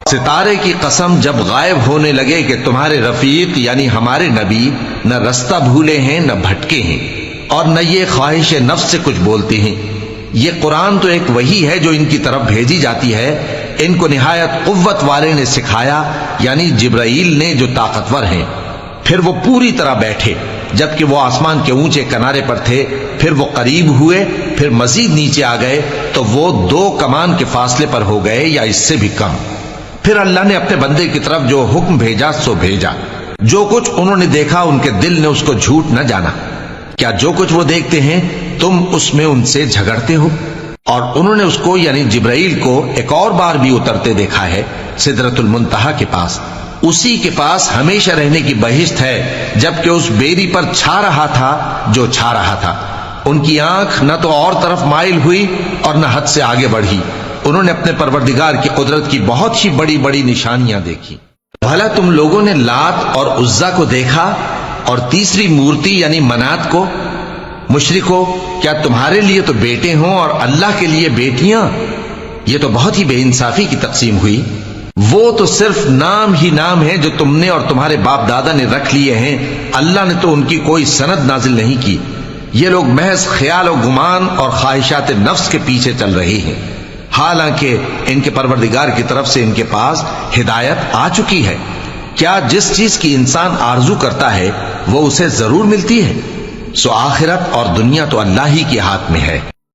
ستارے کی قسم جب غائب ہونے لگے کہ تمہارے رفیق یعنی ہمارے نبی نہ رستہ بھولے ہیں نہ بھٹکے ہیں اور نہ یہ خواہش نفس سے کچھ بولتے ہیں۔ یہ قرآن تو ایک وحی ہے جو ان کی طرف بھیجی جاتی ہے، ان کو نہایت قوت والے نے سکھایا یعنی جبرائیل نے جو طاقتور ہیں۔ پھر وہ پوری طرح بیٹھے جبکہ وہ آسمان کے اونچے کنارے پر تھے، پھر وہ قریب ہوئے، پھر مزید نیچے آ گئے تو وہ 2 کمان کے فاصلے پر ہو گئے یا اس سے بھی کم۔ پھر اللہ نے اپنے بندے کی طرف جو حکم بھیجا سو بھیجا۔ جو کچھ انہوں نے دیکھا ان کے دل نے اس کو جھوٹ نہ جانا۔ کیا جو کچھ وہ دیکھتے ہیں تم اس میں ان سے جھگڑتے ہو؟ اور انہوں نے اس کو یعنی جبرائیل کو ایک اور بار بھی اترتے دیکھا ہے سدرۃ المنتہا کے پاس۔ اسی کے پاس ہمیشہ رہنے کی بہشت ہے، جبکہ اس بیری پر چھا رہا تھا جو چھا رہا تھا۔ ان کی آنکھ نہ تو اور طرف مائل ہوئی اور نہ حد سے آگے بڑھی۔ انہوں نے اپنے پروردگار کی قدرت کی بہت ہی بڑی بڑی نشانیاں دیکھی۔ بھلا تم لوگوں نے لات اور عزا کو دیکھا اور تیسری مورتی یعنی منات کو؟ مشرکو، کیا تمہارے لیے تو بیٹے ہوں اور اللہ کے لیے بیٹیاں؟ یہ تو بہت ہی بے انصافی کی تقسیم ہوئی۔ وہ تو صرف نام ہی نام ہے جو تم نے اور تمہارے باپ دادا نے رکھ لیے ہیں، اللہ نے تو ان کی کوئی سند نازل نہیں کی۔ یہ لوگ محض خیال و گمان اور خواہشات نفس کے پیچھے چل رہے ہیں، حالانکہ ان کے پروردگار کی طرف سے ان کے پاس ہدایت آ چکی ہے۔ کیا جس چیز کی انسان آرزو کرتا ہے وہ اسے ضرور ملتی ہے؟ سو آخرت اور دنیا تو اللہ ہی کے ہاتھ میں ہے۔